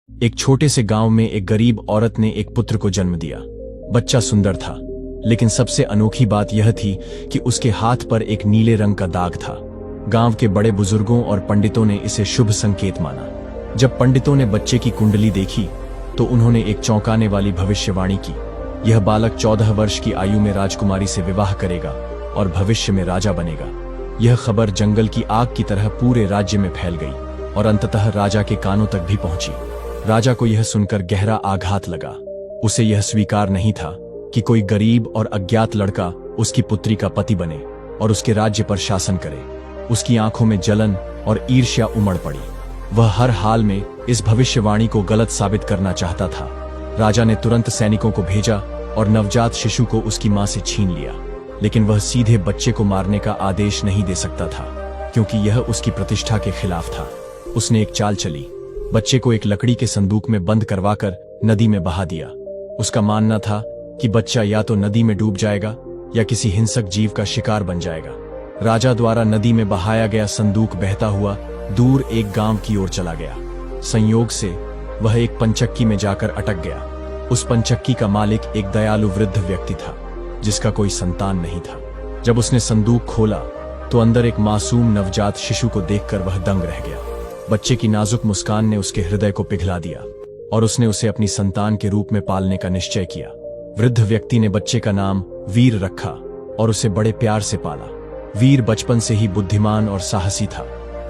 एक छोटे से गांव में एक गरीब औरत ने एक पुत्र को जन्म दिया। बच्चा सुंदर था, लेकिन सबसे अनोखी बात यह थी कि उसके हाथ पर एक नीले रंग का दाग था। गांव के बड़े बुजुर्गों और पंडितों ने इसे शुभ संकेत माना। जब पंडितों ने बच्चे की कुंडली देखी तो उन्होंने एक चौंकाने वाली भविष्यवाणी की। यह बालक 14 वर्ष की आयु में राजकुमारी से विवाह करेगा और भविष्य में राजा बनेगा। यह खबर जंगल की आग की तरह पूरे राज्य में फैल गई और अंततः राजा के कानों तक भी पहुंची। राजा को यह सुनकर गहरा आघात लगा। उसे यह स्वीकार नहीं था कि कोई गरीब और अज्ञात लड़का उसकी पुत्री का पति बने और उसके राज्य पर शासन करे। उसकी आंखों में जलन और ईर्ष्या उमड़ पड़ी। वह हर हाल में इस भविष्यवाणी को गलत साबित करना चाहता था। राजा ने तुरंत सैनिकों को भेजा और नवजात शिशु को उसकी मां से छीन लिया, लेकिन वह सीधे बच्चे को मारने का आदेश नहीं दे सकता था, क्योंकि यह उसकी प्रतिष्ठा के खिलाफ था। उसने एक चाल चली। बच्चे को एक लकड़ी के संदूक में बंद करवाकर नदी में बहा दिया। उसका मानना था कि बच्चा या तो नदी में डूब जाएगा या किसी हिंसक जीव का शिकार बन जाएगा। राजा द्वारा नदी में बहाया गया संदूक बहता हुआ दूर एक गांव की ओर चला गया। संयोग से वह एक पंचक्की में जाकर अटक गया। उस पंचक्की का मालिक एक दयालु वृद्ध व्यक्ति था, जिसका कोई संतान नहीं था। जब उसने संदूक खोला तो अंदर एक मासूम नवजात शिशु को देखकर वह दंग रह गया। बच्चे की नाजुक मुस्कान ने उसके हृदय को पिघला दिया और उसने उसे अपनी संतान के रूप में पालने का निश्चय किया। वृद्ध व्यक्ति ने बच्चे का नाम वीर रखा और उसे बड़े प्यार से पाला। वीर बचपन से ही बुद्धिमान और साहसी था।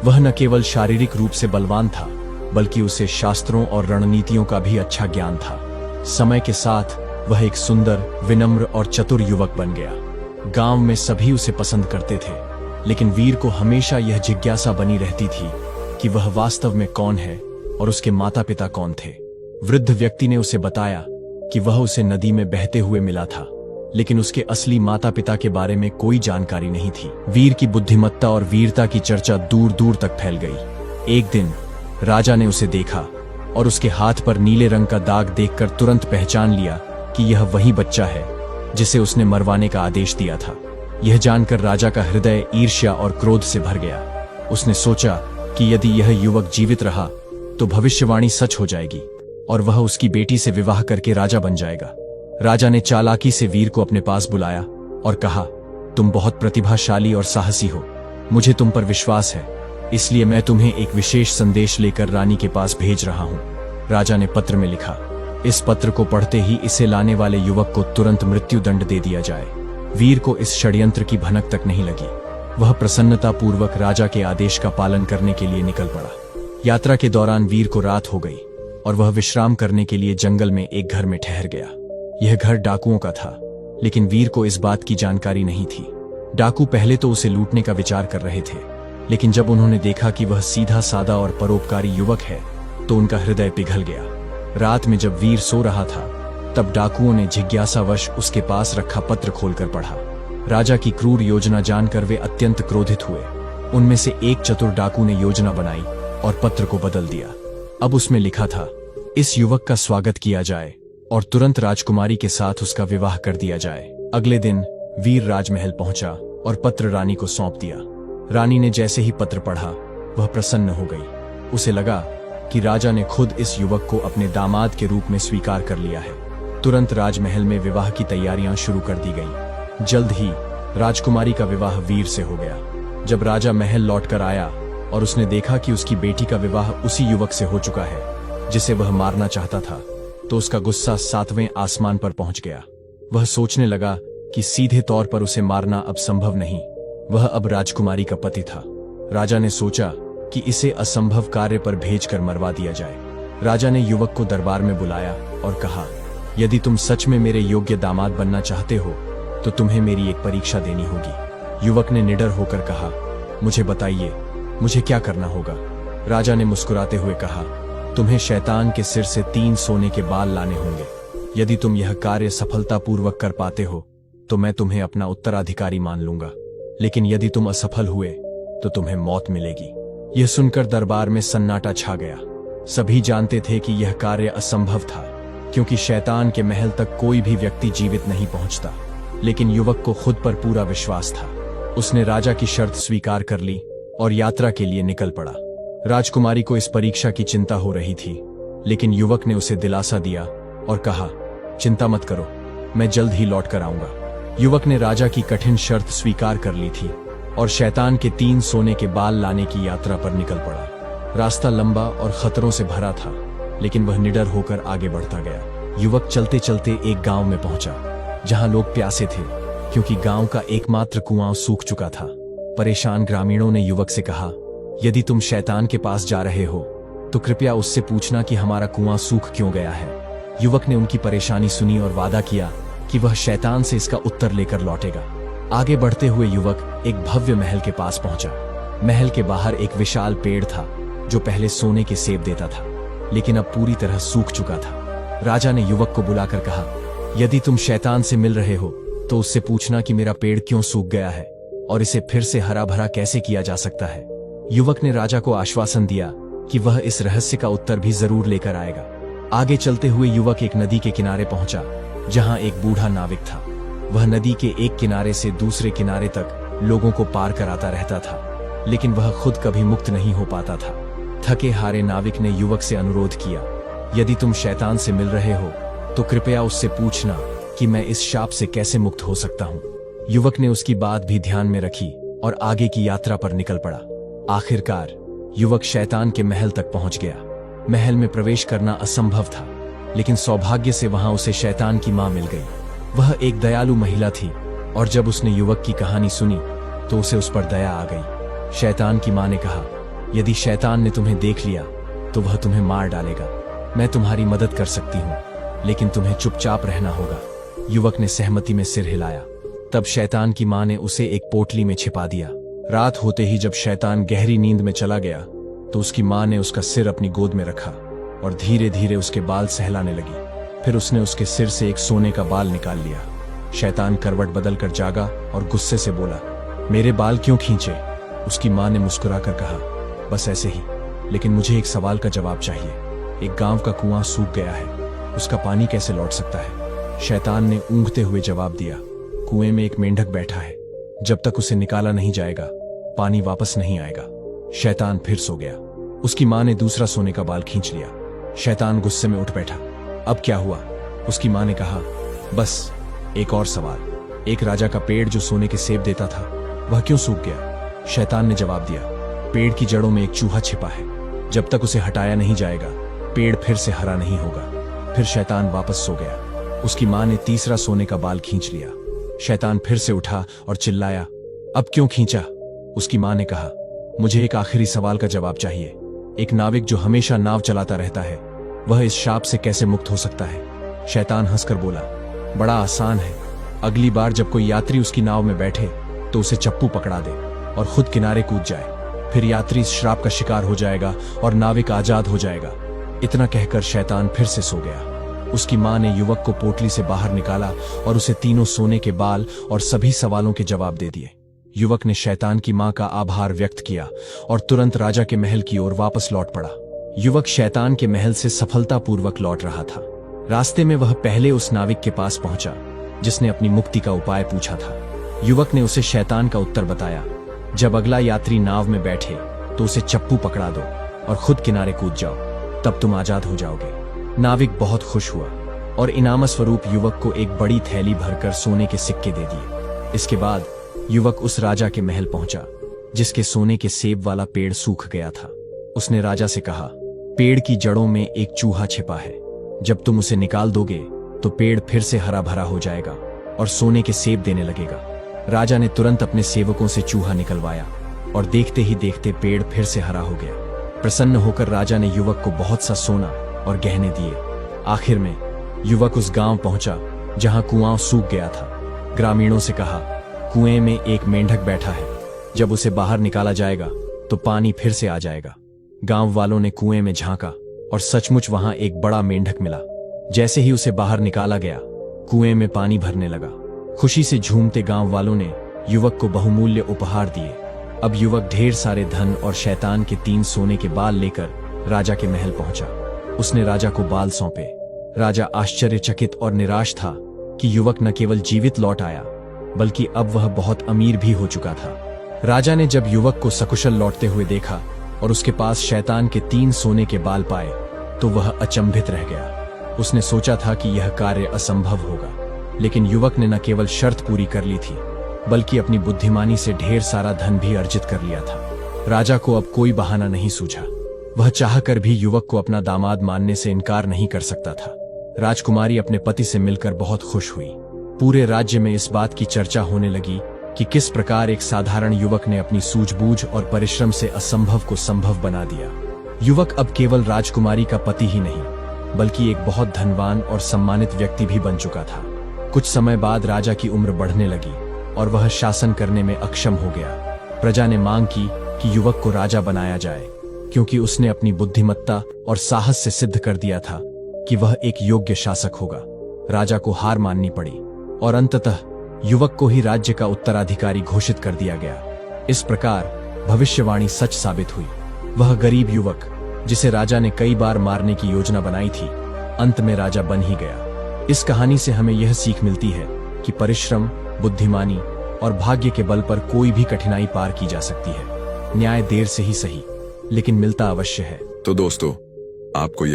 वह न केवल शारीरिक रूप से बलवान था, बल्कि उसे शास्त्रों और रणनीतियों का भी अच्छा ज्ञान था। समय के साथ वह एक सुंदर, विनम्र और चतुर युवक बन गया। गांव में सभी उसे पसंद करते थे, लेकिन वीर को हमेशा यह जिज्ञासा बनी रहती थी कि वह वास्तव में कौन है और उसके माता पिता कौन थे। वृद्ध व्यक्ति ने उसे बताया कि वह उसे नदी में बहते हुए मिला था, लेकिन उसके असली माता पिता के बारे में कोई जानकारी नहीं थी। वीर की बुद्धिमत्ता और वीरता की चर्चा दूर दूर तक फैल गई। एक दिन राजा ने उसे देखा और उसके हाथ पर नीले रंग का दाग देखकर तुरंत पहचान लिया कि यह वही बच्चा है जिसे उसने मरवाने का आदेश दिया था। यह जानकर राजा का हृदय ईर्ष्या और क्रोध से भर गया। उसने सोचा कि यदि यह युवक जीवित रहा तो भविष्यवाणी सच हो जाएगी और वह उसकी बेटी से विवाह करके राजा बन जाएगा। राजा ने चालाकी से वीर को अपने पास बुलाया और कहा, तुम बहुत प्रतिभाशाली और साहसी हो। मुझे तुम पर विश्वास है, इसलिए मैं तुम्हें एक विशेष संदेश लेकर रानी के पास भेज रहा हूं। राजा ने पत्र में लिखा, इस पत्र को पढ़ते ही इसे लाने वाले युवक को तुरंत मृत्यु दंड दे दिया जाए। वीर को इस षड्यंत्र की भनक तक नहीं लगी। वह प्रसन्नता पूर्वक राजा के आदेश का पालन करने के लिए निकल पड़ा। यात्रा के दौरान वीर को रात हो गई और वह विश्राम करने के लिए जंगल में एक घर में ठहर गया। यह घर डाकुओं का था, लेकिन वीर को इस बात की जानकारी नहीं थी। डाकू पहले तो उसे लूटने का विचार कर रहे थे, लेकिन जब उन्होंने देखा कि वह सीधा साधा और परोपकारी युवक है तो उनका हृदय पिघल गया। रात में जब वीर सो रहा था तब डाकुओं ने जिज्ञासावश उसके पास रखा पत्र खोलकर पढ़ा। राजा की क्रूर योजना जानकर वे अत्यंत क्रोधित हुए। उनमें से एक चतुर डाकू ने योजना बनाई और पत्र को बदल दिया। अब उसमें लिखा था, इस युवक का स्वागत किया जाए और तुरंत राजकुमारी के साथ उसका विवाह कर दिया जाए। अगले दिन वीर राजमहल पहुंचा और पत्र रानी को सौंप दिया। रानी ने जैसे ही पत्र पढ़ा वह प्रसन्न हो गई। उसे लगा कि राजा ने खुद इस युवक को अपने दामाद के रूप में स्वीकार कर लिया है। तुरंत राजमहल में विवाह की तैयारियां शुरू कर दी गईं। जल्द ही राजकुमारी का विवाह वीर से हो गया। जब राजा महल लौटकर आया और उसने देखा कि उसकी बेटी का विवाह उसी युवक से हो चुका है जिसे वह मारना चाहता था, तो उसका गुस्सा 7वें आसमान पर पहुंच गया। वह सोचने लगा कि सीधे तौर पर उसे मारना अब संभव नहीं। वह अब राजकुमारी का पति था। राजा ने सोचा कि इसे असंभव कार्य पर भेजकर मरवा दिया जाए। राजा ने युवक को दरबार में बुलाया और कहा, यदि तुम सच में मेरे योग्य दामाद बनना चाहते हो तो तुम्हें मेरी एक परीक्षा देनी होगी। युवक ने निडर होकर कहा, मुझे बताइए, मुझे क्या करना होगा? राजा ने मुस्कुराते हुए कहा, तुम्हें शैतान के सिर से 3 सोने के बाल लाने होंगे। यदि तुम यह कार्य सफलतापूर्वक कर पाते हो तो मैं तुम्हें अपना उत्तराधिकारी मान लूंगा, लेकिन यदि तुम असफल हुए तो तुम्हें मौत मिलेगी। यह सुनकर दरबार में सन्नाटा छा गया। सभी जानते थे कि यह कार्य असंभव था, क्योंकि शैतान के महल तक कोई भी व्यक्ति जीवित नहीं पहुंचता। लेकिन युवक को खुद पर पूरा विश्वास था। उसने राजा की शर्त स्वीकार कर ली और यात्रा के लिए निकल पड़ा। राजकुमारी को इस परीक्षा की चिंता हो रही थी, लेकिन युवक ने उसे दिलासा दिया और कहा, चिंता मत करो, मैं जल्द ही लौट कर आऊंगा। युवक ने राजा की कठिन शर्त स्वीकार कर ली थी और शैतान के 3 सोने के बाल लाने की यात्रा पर निकल पड़ा। रास्ता लंबा और खतरों से भरा था, लेकिन वह निडर होकर आगे बढ़ता गया। युवक चलते चलते एक गांव में पहुंचा, जहां लोग प्यासे थे, क्योंकि गांव का एकमात्र कुआं सूख चुका था। परेशान ग्रामीणों ने युवक से कहा, यदि तुम शैतान के पास जा रहे हो तो कृपया उससे पूछना कि हमारा कुआं सूख क्यों गया है। युवक ने उनकी परेशानी सुनी और वादा किया कि वह शैतान से इसका उत्तर लेकर लौटेगा। आगे बढ़ते हुए युवक एक भव्य महल के पास पहुंचा। महल के बाहर एक विशाल पेड़ था जो पहले सोने के सेब देता था, लेकिन अब पूरी तरह सूख चुका था। राजा ने युवक को बुलाकर कहा, यदि तुम शैतान से मिल रहे हो तो उससे पूछना कि मेरा पेड़ क्यों सूख गया है और इसे फिर से हरा भरा कैसे किया जा सकता है। युवक ने राजा को आश्वासन दिया कि वह इस रहस्य का उत्तर भी जरूर लेकर आएगा। आगे चलते हुए युवक एक नदी के किनारे पहुंचा, जहां एक बूढ़ा नाविक था। वह नदी के एक किनारे से दूसरे किनारे तक लोगों को पार कराता रहता था, लेकिन वह खुद कभी मुक्त नहीं हो पाता था। थके हारे नाविक ने युवक से अनुरोध किया, यदि तुम शैतान से मिल रहे हो तो कृपया उससे पूछना कि मैं इस शाप से कैसे मुक्त हो सकता हूँ। युवक ने उसकी बात भी ध्यान में रखी और आगे की यात्रा पर निकल पड़ा। आखिरकार युवक शैतान के महल तक पहुंच गया। महल में प्रवेश करना असंभव था, लेकिन सौभाग्य से वहां उसे शैतान की मां मिल गई। वह एक दयालु महिला थी और जब उसने युवक की कहानी सुनी तो उसे उस पर दया आ गई। शैतान की मां ने कहा, यदि शैतान ने तुम्हें देख लिया तो वह तुम्हें मार डालेगा। मैं तुम्हारी मदद कर सकती हूँ, लेकिन तुम्हें चुपचाप रहना होगा। युवक ने सहमति में सिर हिलाया। तब शैतान की मां ने उसे एक पोटली में छिपा दिया। रात होते ही जब शैतान गहरी नींद में चला गया तो उसकी मां ने उसका सिर अपनी गोद में रखा और धीरे धीरे उसके बाल सहलाने लगी। फिर उसने उसके सिर से एक सोने का बाल निकाल लिया। शैतान करवट बदलकर जागा और गुस्से से बोला, मेरे बाल क्यों खींचे? उसकी मां ने मुस्कुराकर कहा, बस ऐसे ही, लेकिन मुझे एक सवाल का जवाब चाहिए। एक गांव का कुआं सूख गया है, उसका पानी कैसे लौट सकता है? शैतान ने ऊँघते हुए जवाब दिया, कुएं में एक मेंढक बैठा है, जब तक उसे निकाला नहीं जाएगा पानी वापस नहीं आएगा। शैतान फिर सो गया। उसकी मां ने दूसरा सोने का बाल खींच लिया। शैतान गुस्से में उठ बैठा। अब क्या हुआ? उसकी मां ने कहा, बस एक और सवाल। एक राजा का पेड़ जो सोने के सेब देता था, वह क्यों सूख गया? शैतान ने जवाब दिया, पेड़ की जड़ों में एक चूहा छिपा है, जब तक उसे हटाया नहीं जाएगा पेड़ फिर से हरा नहीं होगा। फिर शैतान वापस सो गया। उसकी मां ने तीसरा सोने का बाल खींच लिया। शैतान फिर से उठा और चिल्लाया, अब क्यों खींचा? उसकी मां ने कहा, मुझे एक आखिरी सवाल का जवाब चाहिए। एक नाविक जो हमेशा नाव चलाता रहता है, वह इस शाप से कैसे मुक्त हो सकता है? शैतान हंसकर बोला, बड़ा आसान है। अगली बार जब कोई यात्री उसकी नाव में बैठे तो उसे चप्पू पकड़ा दे और खुद किनारे कूद जाए। फिर यात्री इस श्राप का शिकार हो जाएगा और नाविक आजाद हो जाएगा। इतना कहकर शैतान फिर से सो गया। उसकी मां ने युवक को पोटली से बाहर निकाला और उसे तीनों सोने के बाल और सभी सवालों के जवाब दे दिए। युवक ने शैतान की मां का आभार व्यक्त किया और तुरंत राजा के महल की ओर वापस लौट पड़ा। युवक शैतान के महल से सफलतापूर्वक लौट रहा था। रास्ते में वह पहले उस नाविक के पास पहुंचा जिसने अपनी मुक्ति का उपाय पूछा था। युवक ने उसे शैतान का उत्तर बताया, जब अगला यात्री नाव में बैठे तो उसे चप्पू पकड़ा दो और खुद किनारे कूद जाओ, तब तुम आजाद हो जाओगे। नाविक बहुत खुश हुआ और इनाम स्वरूप युवक को एक बड़ी थैली भरकर सोने के सिक्के दे दिए। इसके बाद युवक उस राजा के महल पहुंचा जिसके सोने के सेब वाला पेड़ सूख गया था। उसने राजा से कहा, पेड़ की जड़ों में एक चूहा छिपा है, जब तुम उसे निकाल दोगे तो पेड़ फिर से हरा भरा हो जाएगा और सोने के सेब देने लगेगा। राजा ने तुरंत अपने सेवकों से चूहा निकलवाया और देखते ही देखते पेड़ फिर से हरा हो गया। प्रसन्न होकर राजा ने युवक को बहुत सा सोना और गहने दिए। आखिर में युवक उस गांव पहुंचा जहां कुआं सूख गया था। ग्रामीणों से कहा, कुएं में एक मेंढक बैठा है, जब उसे बाहर निकाला जाएगा तो पानी फिर से आ जाएगा। गांव वालों ने कुएं में झांका और सचमुच वहां एक बड़ा मेंढक मिला। जैसे ही उसे बाहर निकाला गया, कुएं में पानी भरने लगा। खुशी से झूमते गांव वालों ने युवक को बहुमूल्य उपहार दिए। अब युवक ढेर सारे धन और शैतान के 3 सोने के बाल लेकर राजा के महल पहुंचा। उसने राजा को बाल सौंपे। राजा आश्चर्यचकित और निराश था कि युवक न केवल जीवित लौट आया, बल्कि अब वह बहुत अमीर भी हो चुका था। राजा ने जब युवक को सकुशल लौटते हुए देखा और उसके पास शैतान के 3 सोने के बाल पाए, तो वह अचंभित रह गया। उसने सोचा था कि यह कार्य असंभव होगा, लेकिन युवक ने न केवल शर्त पूरी कर ली थी, बल्कि अपनी बुद्धिमानी से ढेर सारा धन भी अर्जित कर लिया था। राजा को अब कोई बहाना नहीं सूझा। वह चाहकर भी युवक को अपना दामाद मानने से इनकार नहीं कर सकता था। राजकुमारी अपने पति से मिलकर बहुत खुश हुई। पूरे राज्य में इस बात की चर्चा होने लगी कि किस प्रकार एक साधारण युवक ने अपनी सूझबूझ और परिश्रम से असंभव को संभव बना दिया। युवक अब केवल राजकुमारी का पति ही नहीं, बल्कि एक बहुत धनवान और सम्मानित व्यक्ति भी बन चुका था। कुछ समय बाद राजा की उम्र बढ़ने लगी और वह शासन करने में अक्षम हो गया। प्रजा ने मांग की कि युवक को राजा बनाया जाए, क्योंकि उसने अपनी बुद्धिमत्ता और साहस से सिद्ध कर दिया था कि वह एक योग्य शासक होगा। राजा को हार माननी पड़ी और अंततः युवक को ही राज्य का उत्तराधिकारी घोषित कर दिया गया। इस प्रकार भविष्यवाणी सच साबित हुई। वह गरीब युवक, जिसे राजा ने कई बार मारने की योजना बनाई थी, अंत में राजा बन ही गया। इस कहानी से हमें यह सीख मिलती है कि परिश्रम, बुद्धिमानी और भाग्य के बल पर कोई भी कठिनाई पार की जा सकती है। न्याय देर से ही सही, लेकिन मिलता अवश्य है। तो दोस्तों, आपको ये